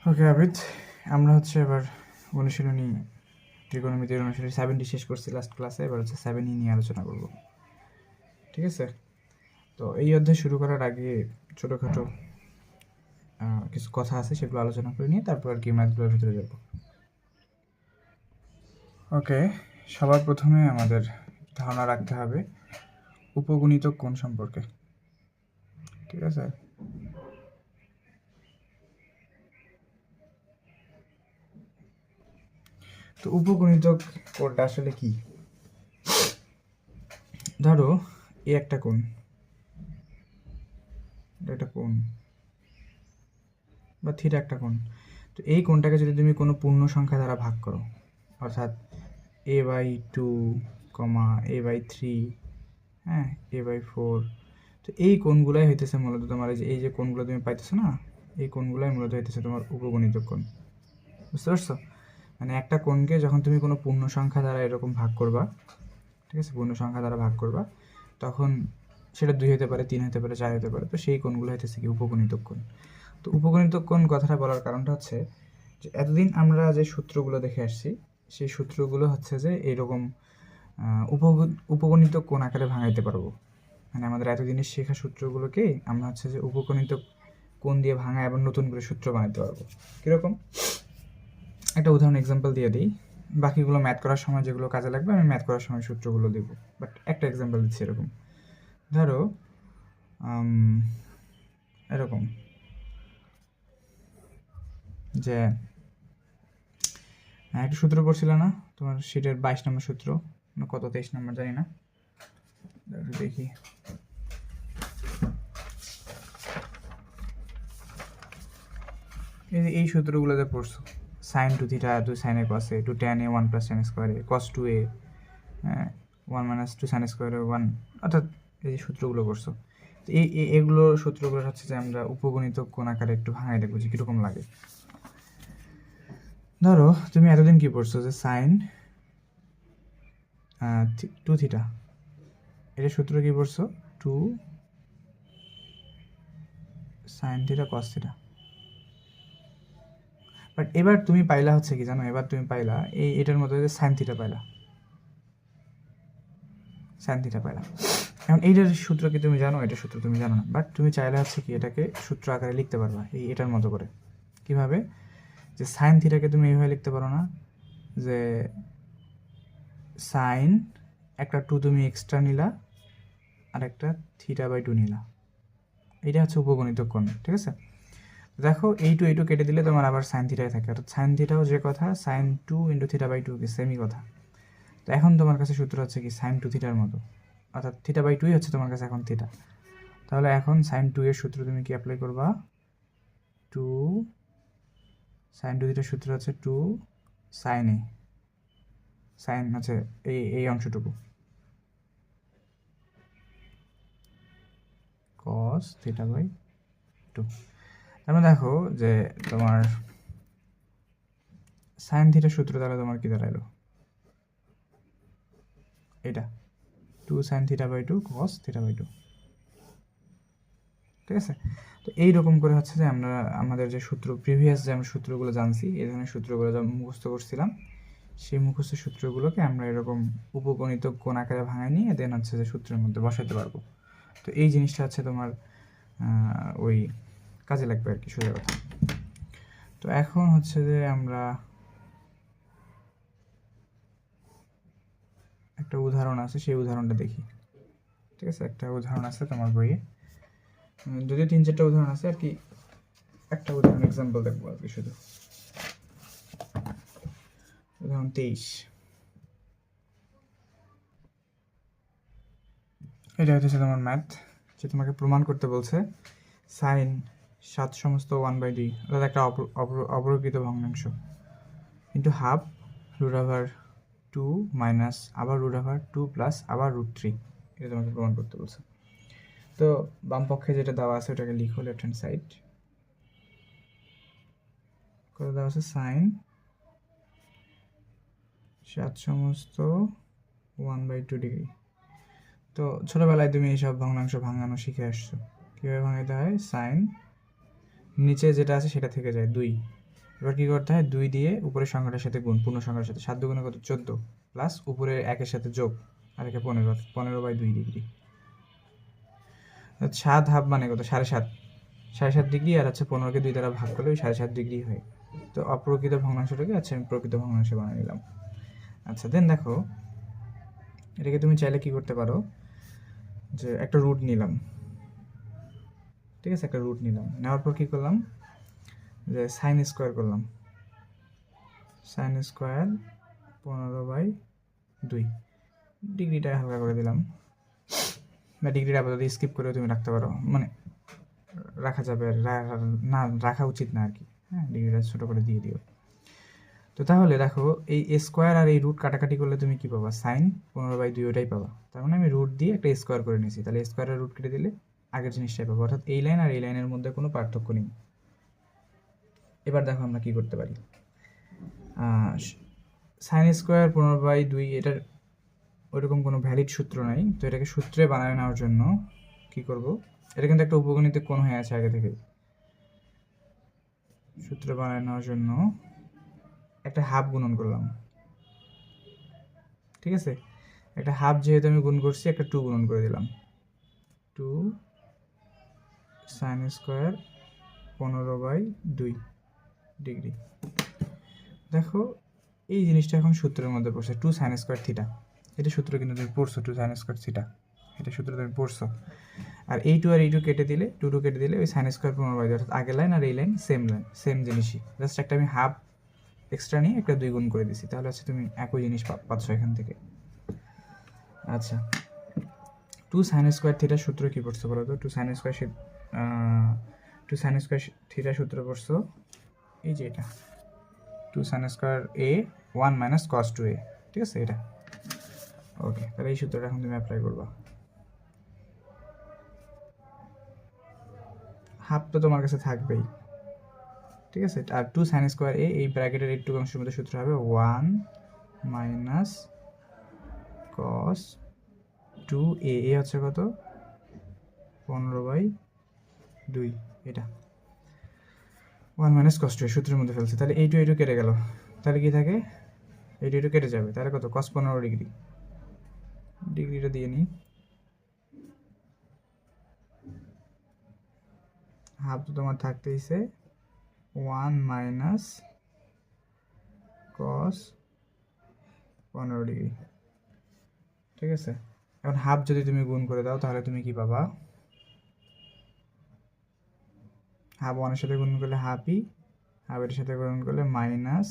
ওকে আবিদ, আমরা হচ্ছে এবার অনুশীলনী ত্রিকোণমিতির অনুশীলনী 7টি শেষ করছি লাস্ট ক্লাসে। এবার হচ্ছে 7ই নিয়ে আলোচনা করব, ঠিক আছে? তো এই অধ্যায় শুরু করার আগে ছোটোখাটো কিছু কথা আছে, সেগুলো আলোচনা করে নিয়ে তারপর আর কি ম্যাথগুলোর ভিতরে যাব। ওকে, সবার প্রথমে আমাদের ধারণা রাখতে হবে উপগুণিতক কোণ সম্পর্কে, ঠিক আছে? তো উপগুণিতক কোণটা আসলে কি? ধরো এ একটা কোণ, একটা কোণ বা থিটা একটা কোণ। তো এই কোণটাকে যদি তুমি কোনো পূর্ণ সংখ্যা দ্বারা ভাগ করো, অর্থাৎ a/2, a/3, হ্যাঁ, a/4, তো এই কোণগুলাই হইতেছে মূলত তোমার এই যে কোণগুলো তুমি পাইতেছো না, এই কোণগুলাই মূলত হইতেছে তোমার উপগণিতক কোণ। বুঝতে পারছো? মানে একটা কোণকে যখন তুমি কোনো পূর্ণ সংখ্যা দ্বারা এরকম ভাগ করবা, ঠিক আছে, পূর্ণ সংখ্যা দ্বারা ভাগ করবা, তখন সেটা 2 হতে পারে, 3 হতে পারে, 4 হতে পারে। তো সেই কোণগুলো হইতেছে কি উপগণিতক কোণ। তো উপগণিতক কোণ কথাটা বলার কারণটা হচ্ছে যে এতদিন আমরা যে সূত্রগুলো দেখে আসছি, সেই সূত্রগুলো হচ্ছে যে এইরকম উপগণিতক কোণ আকারে ভাঙাইতে পারবো। মানে আমাদের এতদিনের শেখা সূত্রগুলোকে আমরা হচ্ছে যে উপগণিতক কোণ দিয়ে ভাঙা এবং নতুন করে সূত্র বানাতে পারবো। কীরকম? একটা উদাহরণ এক্সাম্পল দিয়ে দিই, বাকিগুলো ম্যাথ করার সময় যেগুলো কাজে লাগবে আমি ম্যাথ করার সময় সূত্রগুলো দেবো, বাট একটা এক্সাম্পল দিচ্ছি। এরকম ধরো এরকম যে একটা সূত্র পড়ছিল না তোমার শিটের 22 নম্বর সূত্র, কত 23 নম্বর জানি না, দেখি। এই সূত্রগুলোতে পড়ছো, sin 2 theta 2 sin a cos a 2 tan a 1 plus tan square a cos 2a 1 minus 2 sin square a 1, অর্থাৎ এই যে সূত্রগুলো পড়ছো। তো এগুলো সূত্রগুলো হচ্ছে যে আমরা উপগণিতক কোণ আকারে একটু ভাঙাই দেখবো যে কীরকম লাগে। ধরো তুমি এতদিন কি পড়ছো যে sin 2 থিটা, এটা সূত্র কি পড়ছো 2 sin theta cos theta. But এবার তুমি পাইলা হচ্ছে কি জানো, এবার তুমি পাইলা এটার মধ্যে যে সাইন থিটা পাইলা, সাইন থিটা পাইলা। এখন এইটার সূত্র কি তুমি জানো? এটা সূত্র তুমি জানো না, বাট তুমি চাইলে হচ্ছে কি এটাকে সূত্র আকারে লিখতে পারবা এটার মতো করে। কিভাবে? যে সাইন থিটাকে তুমি এইভাবে লিখতে পারো না যে সাইন একটা 2 তুমি এক্সট্রা নিলা আর একটা θ/2 নিলা, এটা হচ্ছে উপগণিতক কোণ, ঠিক আছে? দেখো এইটু কেটে দিলে তোমার আবার সাইন থিটাই থাকে, অর্থাৎ সাইন থিটাও যে কথা, সাইন 2 × θ/2 কি সেমই কথা। তো এখন তোমার কাছে সূত্র হচ্ছে কি সাইন 2 থিটার মতো, অর্থাৎ θ/2 হচ্ছে তোমার কাছে এখন থিটা। তাহলে এখন সাইন 2 এর সূত্র তুমি কি অ্যাপ্লাই করবা? 2 সাইন 2 থিটার সূত্র হচ্ছে 2 সাইন এ, সাইন হচ্ছে এই অংশটুকু cos θ/2। তারপরে দেখো যে তোমার সাইন থিটার সূত্র তাহলে তোমার কি দাঁড়ালো? এটা 2 sin θ/2 cos θ/2, ঠিক আছে? তো এইরকম করে হচ্ছে যে আমরা আমাদের যে সূত্র প্রিভিয়াস যে আমরা সূত্রগুলো জানছি, এই ধরনের সূত্রগুলো যা মুখস্থ করছিলাম, সেই মুখস্থ সূত্রগুলোকে আমরা এরকম উপগণিতক কোণ আকারে ভাঙায় নিয়ে দেন হচ্ছে যে সূত্রের মধ্যে বসাতে পারবো। তো এই জিনিসটা হচ্ছে তোমার ওই কাজে লাগবে আর কি, সোজা কথা। তো এখন হচ্ছে যে আমরা একটা উদাহরণ আছে, সেই উদাহরণটা দেখি, ঠিক আছে? একটা উদাহরণ আছে তোমার বইয়ে, যদিও 3-4টা উদাহরণ আছে আর কি, একটা উদাহরণ এক্সাম্পল দেখবো আর কি শুধু। উদাহরণ 23, এটা হচ্ছে তোমার ম্যাথ, যে তোমাকে প্রমাণ করতে বলছে সাইন 7 সমস্ত 1/2, অর্থাৎ একটা অবরোহিত ভগ্নাংশ, ইন্টু হাফ √2 মাইনাস আবার √2 প্লাস আবার √3, এটা তোমাকে প্রমাণ করতে বলছে। তো বাম পক্ষে যেটা দেওয়া আছে ওটাকে লিখো লেফট হ্যান্ড সাইড, কত দেওয়া আছে? সাইন 7 সমস্ত 1/2 ডিগ্রি। তো ছোটোবেলায় তুমি এইসব ভগ্নাংশ ভাঙানো শিখে আসছো, কীভাবে ভাঙাইতে হয়। সাইন নিচে যেটা আছে সেটা থেকে যায় 2, এবার কী করতে হয়, 2 দিয়ে উপরের সংখ্যাটার সাথে গুণ, পূর্ণ সংখ্যার সাথে। 7 দুগুণে কত, 14, প্লাস উপরের 1-এর সাথে যোগ, আর একে 15, 15/2 ডিগ্রি। 7 হাফ মানে কত, 7.5 ডিগ্রি, আর হচ্ছে 15কে 2 দ্বারা ভাগ করলে ওই 7.5 ডিগ্রি হয়। তো অপ্রকৃত ভগ্নাংশটাকে আচ্ছা আমি প্রকৃত ভগ্নাংশে বানিয়ে নিলাম। আচ্ছা দেন দেখো, এটাকে তুমি চাইলে কি করতে পারো, যে একটা রুট নিলাম, ঠিক আছে, একটা রুট নিলাম, নেওয়ার পর কী করলাম, যে সাইন স্কোয়ার করলাম, সাইন স্কোয়ার 15/2, ডিগ্রিটা হালকা করে দিলাম, বা ডিগ্রিটা আপাতত স্কিপ করেও তুমি রাখতে পারো, মানে রাখা যাবে, না রাখা উচিত না আর কি, হ্যাঁ, ডিগ্রিটা ছোটো করে দিয়ে দিও। তো তাহলে দেখো, এই স্কোয়ার আর এই রুট কাটাকাটি করলে তুমি কি পাবা, সাইন 15/2 ওটাই পাবা। তার মানে আমি রুট দিয়ে একটা স্কোয়ার করে নিয়েছি, তাহলে স্কোয়ার আর রুট কেটে দিলে আগের জিনিসটাই পাবো, অর্থাৎ এই লাইন আর এই লাইনের মধ্যে কোনো পার্থক্য নেই। এবার দেখো আমরা কি করতে পারি, সাইন স্কোয়ার 15/2 এটার ওইরকম কোনো ভ্যালিড সূত্র নাই, তো এটাকে সূত্রে বানায় নেওয়ার জন্য কি করব, এটা কিন্তু একটা উপগণিত কোণ হয়ে আছে আগে থেকে, সূত্র বানায় নেওয়ার জন্য একটা হাফ গুণন করলাম, ঠিক আছে, একটা হাফ যেহেতু আমি গুণ করছি, একটা 2 গুণন করে দিলাম, 2 সাইন স্কোয়ার 15/2 ডিগ্রি। দেখো এই জিনিসটা এখন সূত্রের মধ্যে পড়ছে, 2 সাইন স্কোয়ার থিটা, এটা সূত্র কিন্তু তুমি পড়ছো, 2 সাইন স্কোয়ার থিটা, এটা সূত্র তুমি পড়ছো। আর এই 2 আর এই 2 কেটে দিলে, 2 কেটে দিলে ওই সাইন স্কোয়ার 15/2, অর্থাৎ আগের লাইন আর এই লাইন, সেম জিনিসই, জাস্ট একটা আমি হাফ এক্সট্রা নিয়ে একটা 2 গুণ করে দিছি, তাহলে হচ্ছে তুমি একই জিনিস পাচ্ছ এখান থেকে। আচ্ছা, 2 সাইন স্কোয়ার থিটার সূত্র কী পড়ছো বলো তো, 2 সাইন স্কোয়ার থিটার সূত্র পড়ছো এই যে এটা, 2 sine square a 1 minus cos 2a, ঠিক আছে, এটা ওকে। তাহলে এই সূত্রটা এখন তুমি অ্যাপ্লাই করবা, হাফ তো তোমার কাছে থাকবেই, ঠিক আছে, আর 2 সাইন স্কোয়ার a, এই ব্র্যাকেটের এই 2 অংশের মধ্যে সূত্র হবে 1 মাইনাস কস 2a, এ হচ্ছে কত, 15/2, এটা 1 মাইনাস কস 2 সূত্রের মধ্যে ফেলছে, তাহলে এই 2 কেটে গেল, তাহলে কি থাকে, এই 2 কেটে যাবে, তাহলে কত, কস 15 ডিগ্রি, ডিগ্রিটা দিয়ে নিই, হাফ তো তোমার থাকতেইছে 1 মাইনাস কস 15 ডিগ্রি, ঠিক আছে। এখন হাফ যদি তুমি গুণ করে দাও তাহলে তুমি কি পাবা, হাফ 1-এর সাথে গুণ করলে হাফই, হাফের সাথে গুণ করলে মাইনাস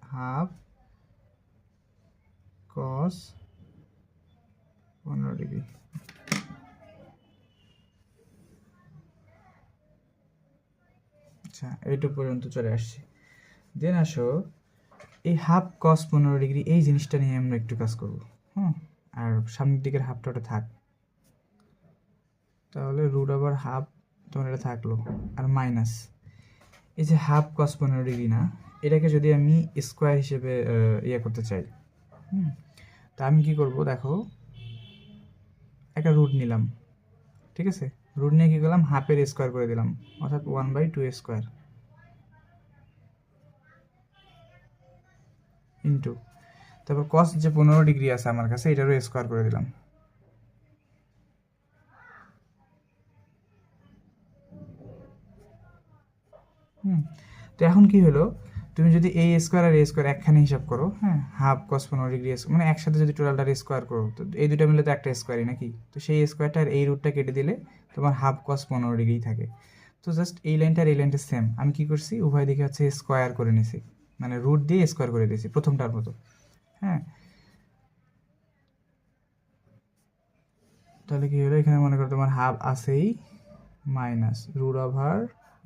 হাফ কস 15 ডিগ্রি। আচ্ছা, এইটুকু পর্যন্ত চলে আসছি। দেন আসো এই হাফ কস 15 ডিগ্রি এই জিনিসটা নিয়ে আমরা একটু কাজ করব, হ্যাঁ, আর সামনের দিকের হাফটা ওটা থাক, তাহলে রুট ওভার হাফ তোমার এটা থাকলো, আর মাইনাস এই যে হাফ কস 15 ডিগ্রি না, এটাকে যদি আমি স্কোয়ার হিসেবে ইয়ে করতে চাই, তা আমি কি করব, দেখো একটা রুট নিলাম, ঠিক আছে, রুট নিয়ে কী করলাম, হাফের স্কোয়ার করে দিলাম, অর্থাৎ 1/2 স্কোয়ার ইন্টু, তারপর কস যে 15 ডিগ্রি আছে আমার কাছে, এটারও স্কোয়ার করে দিলাম, তো এখন কি হলো, তুমি যদি এই স্কোয়ার আর এই স্কোয়ার একখানে হিসাব করো, হ্যাঁ, হাফ কস 15 ডিগ্রি মানে একসাথে যদি টোটালটার স্কোয়ার করো, তো এই দুটো মিলে তো একটা স্কোয়ারই নাকি, তো সেই স্কোয়ারটা আর এই রুটটা কেটে দিলে তোমার হাফ কস 15 ডিগ্রি থাকে। তো জাস্ট এই লাইনটা আর এই লাইনটা সেম, আমি কি করছি, উভয় দিকে হচ্ছে স্কোয়ার করে নিছি, মানে রুট দিয়ে স্কোয়ার করে দিয়েছি প্রথমটার মতো, হ্যাঁ। তাহলে কি হলো, এখানে মনে করো তোমার হাফ আছেই, মাইনাস রুট ওভার,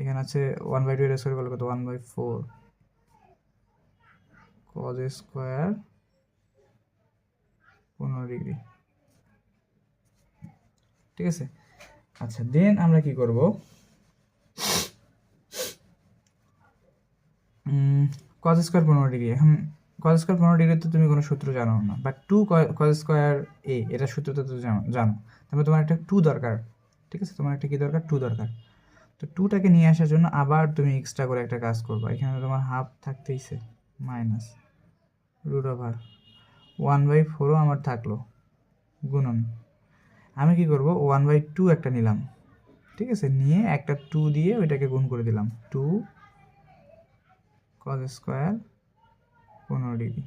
এখানে আছে 1/2 এর স্কোয়ার করলে কত, 1/4 কজ স্কোয়ার 15 ডিগ্রি, ঠিক আছে। আচ্ছা, দেন আমরা কি করব, কজ স্কোয়ার 15 ডিগ্রি, এখন কজ স্কোয়ার 15 ডিগ্রি তো তুমি কোনো সূত্র জানো না, বাট 2 কজ স্কোয়ার এ, এটা সূত্রটা তো জানো, তারপরে তোমার একটা 2 দরকার, ঠিক আছে, তোমার একটা কি দরকার, 2 দরকার। তো 2টাকে নিয়ে আসার জন্য আবার তুমি এক্সট্রা করে একটা কাজ করবা, এখানে তোমার হাফ থাকতেইছে মাইনাস √1/4ও আমার থাকলো গুণন। আমি কি করব 1/2 একটা নিলাম, ঠিক আছে, নিয়ে একটা 2 দিয়ে ওইটাকে গুণ করে দিলাম 2 cos স্কয়ার 15°।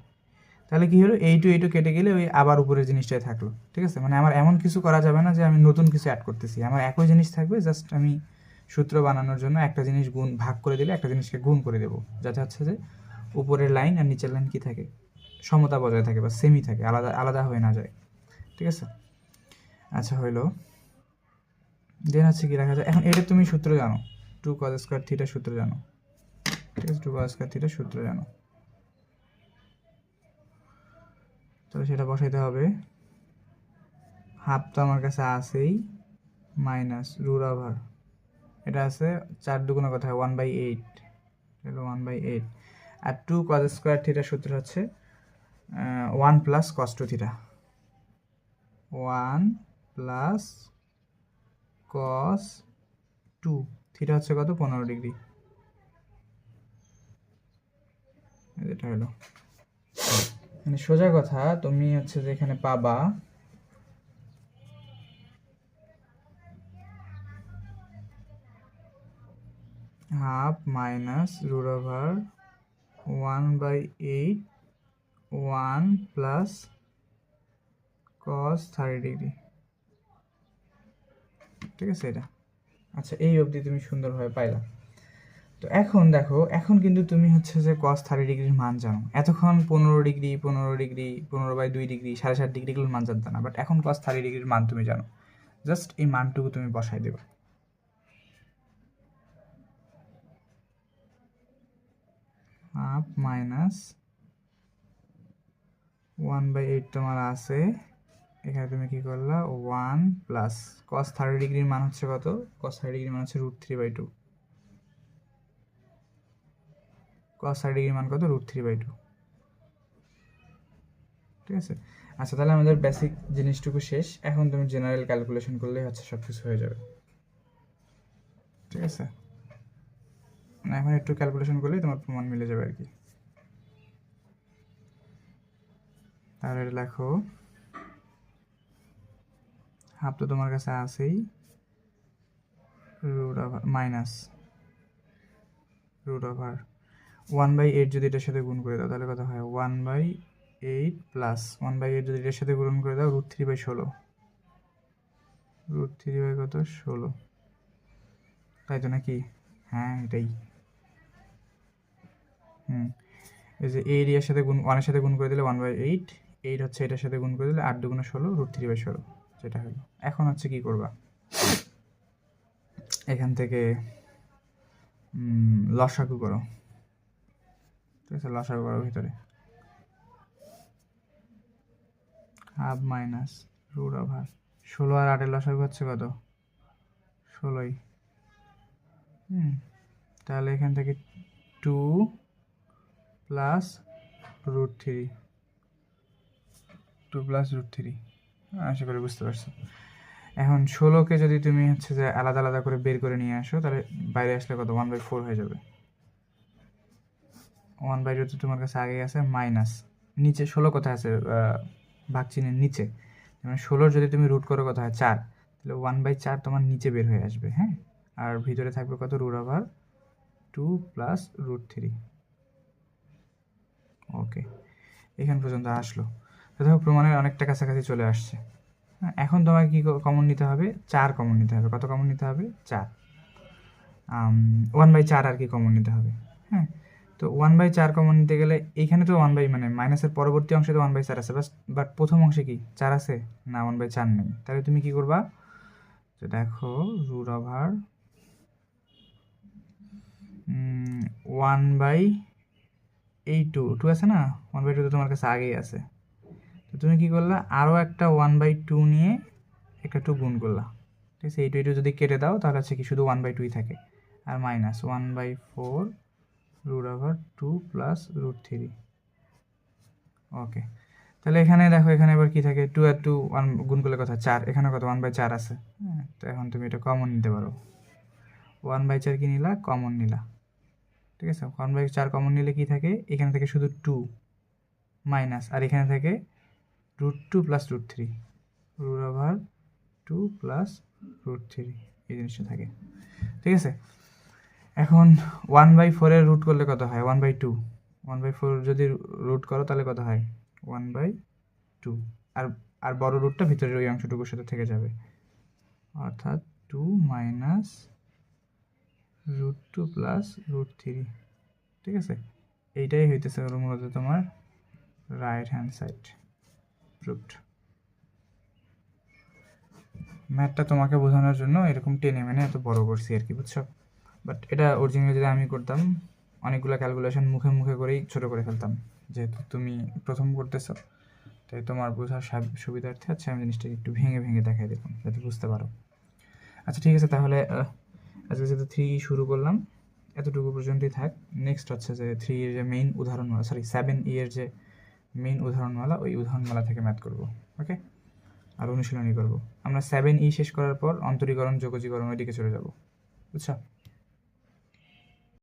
তাহলে কি হলো, এই টু কেটে গেলে ওই আবার উপরের জিনিসটাই থাকলো, ঠিক আছে। মানে আমার এমন কিছু করা যাবে না যে আমি নতুন কিছু অ্যাড করতেছি, আমার একই জিনিস থাকবে, জাস্ট আমি সূত্র বানানোর জন্য একটা জিনিস ভাগ করে দিলে একটা জিনিসকে গুণ করে দেবো, যাতে হচ্ছে যে উপরের লাইন আর নিচের লাইন কি থাকে, সমতা বজায় থাকে বা সেমই থাকে, আলাদা আলাদা হয়ে না যায়, ঠিক আছে। আচ্ছা হইলো, দেন হচ্ছে কি রাখা যায়, এখন এটা তুমি সূত্র জানো, 2 cos স্কয়ার থিটা সূত্র জানো, ঠিক আছে, 2 cos স্কয়ার থিটা সূত্র জানো, তাহলে সেটা বসাইতে হবে। হাফ তো আমার কাছে আছেই, মাইনাস √, এটা আছে 4 দুগুণ কথা 1/8, হলো 1/8, আর 2 cos স্কয়ার থিটার সূত্র হচ্ছে 1 plus cos 2 theta, 1 plus cos 2 theta হচ্ছে কত, 15°। এটা হলো মানে সোজা কথা, তুমি হচ্ছে যে এখানে পাবা হাফ মাইনাস √1/8 1 প্লাস cos 30°, ঠিক আছে এটা। আচ্ছা এই অবধি তুমি সুন্দরভাবে পাইলা। তো এখন দেখো, এখন কিন্তু তুমি হচ্ছে যে cos 30°র মান জানো, এতক্ষণ 15°, 15/2°, 7.5°, মান জানতো না, বাট এখন cos 30°র মান তুমি জানো, জাস্ট এই মানটুকু তুমি বসাই দেবে। হাফ মাইনাস 1/8 তোমার আছে, এখানে তুমি কি করলা 1 প্লাস cos 30°র মান হচ্ছে কত, cos 30°র মান হচ্ছে √3/2, cos 30°র মান কত, √3/2, ঠিক আছে। আচ্ছা তাহলে আমাদের বেসিক জিনিসটুকু শেষ, এখন তুমি জেনারেল ক্যালকুলেশন করলেই হচ্ছে সব কিছু হয়ে যাবে, ঠিক আছে। না এখন একটু ক্যালকুলেশন করলেই তোমার প্রমাণ মিলে যাবে আর কি। তাহলে লেখো, হাফ তো তোমার কাছে আছেই, মাইনাস √1/8 যদি এটার সাথে গুণ করে দাও তাহলে কত হয়, 1/8 প্লাস 1/8 যদি এটার সাথে গুণ করে দাও √3/16, √3 কত 16, তাই তো নাকি, হ্যাঁ এটাই। এই যে এই এরিয়ার সাথে গুণ, 1 এর সাথে গুণ করে দিলে 1/8, 8 হচ্ছে এটার সাথে গুণ করে দিলে 8 দুগুণে 16, √3/16 যেটা হলো। এখন হচ্ছে কি করবা, এখান থেকে লসাগু করো, ঠিক আছে, লসাগু করো ভিতরে, হাফ মাইনাস √16 আর 8 এর লসাগু হচ্ছে কত, 16ই। তাহলে এখান থেকে 2 প্লাস √3, 2 প্লাস √3, আশা করি বুঝতে পারছো। এখন 16কে যদি তুমি হচ্ছে যে আলাদা আলাদা করে বের করে নিয়ে আসো, তাহলে বাইরে আসলে কত, 1/4 হয়ে যাবে। 1/2 তো তোমার কাছে আগে আছে, মাইনাস নিচে 16 কোথায় আছে, ভাগ চিহ্নের নিচে, মানে 16 যদি তুমি রুট করো কত হয় 4, তাহলে 1/4 তোমার নিচে বের হয়ে আসবে, হ্যাঁ। আর ভিতরে থাকবে কত, √2 প্লাস √3। ওকে, এখান পর্যন্ত আসলো। তো দেখো প্রমাণের অনেকটা কাছাকাছি চলে আসছে। হ্যাঁ, এখন তোমাকে কি কমন নিতে হবে, 4 কমন নিতে হবে। কত কমন নিতে হবে, 4, 1/4 আর কি কমন নিতে হবে। হ্যাঁ, তো 1/4 কমন নিতে গেলে এইখানে তো মানে মাইনাসের পরবর্তী অংশে তো 1/4 আছে, বাট প্রথম অংশে কি 4 আছে না, 1/4 নেই। তাহলে তুমি কি করবা, তো দেখো √1/2 আছে না, 1/2 তো তোমার কাছে আগেই আছে। তো তুমি কি করলা, আরও একটা 1/2 নিয়ে একটা 2 গুণ করলা, ঠিক আছে। এই 2 যদি কেটে দাও তাহলে হচ্ছে কি শুধু 1/2 থাকে, আর মাইনাস 1/4 √2 প্লাস √3। ওকে, তাহলে এখানে দেখো, এখানে এবার কি থাকে, 2 আর 2 গুণ করলে কথা 4, এখানে কত 1/4 আছে। হ্যাঁ, তো এখন তুমি এটা কমন নিতে পারো, 1/4 কি নিলা, কমন নিলা, ঠিক আছে। 1/4 কমন নিলে কি থাকে, এখানে থেকে শুধু 2 মাইনাস, আর এখানে থেকে √2 + √3, √2 + √3 এই জিনিসটা থাকে, ঠিক আছে। এখন 1/4 এর রুট করলে কত হয়, 1/2, 1/4 যদি রুট করো তাহলে কত হয়, 1/2, আর বড় রুটটা ভিতরের ওই অংশটুকুর সাথে থেকে যাবে, অর্থাৎ 2 - √2 + √3, ঠিক আছে। এইটাই হইতেছে মূলত তোমার রাইট হ্যান্ড সাইড প্রুভড। ম্যাথটা তোমাকে বোঝানোর জন্য এরকম টেনে মেনে এত বড় করছি আর কি, বুঝছো। বাট এটা অরিজিনালি যদি আমি করতাম, অনেকগুলো ক্যালকুলেশন মুখে মুখে করেই ছোটো করে ফেলতাম, যেহেতু তুমি প্রথম করতেছো তাই তোমার বোঝার সুবিধার্থে আচ্ছা আমি জিনিসটাকে একটু ভেঙে ভেঙে দেখাই দেখুন, যাতে বুঝতে পারো। আচ্ছা ঠিক আছে, তাহলে আজকে যেহেতু 3 শুরু করলাম, এতটুকু পর্যন্তই থাক। নেক্সট হচ্ছে যে 3 এর যে মেইন উদাহরণমালা, 7 এর যে মেইন উদাহরণমালা, ওই উদাহরণমালা থেকে ম্যাথ করব, ওকে। আর অনুশীলনী করব আমরা। 7E শেষ করার পর অন্তরীকরণ, যোগজীকরণ ওইদিকে চলে যাব, বুঝছো।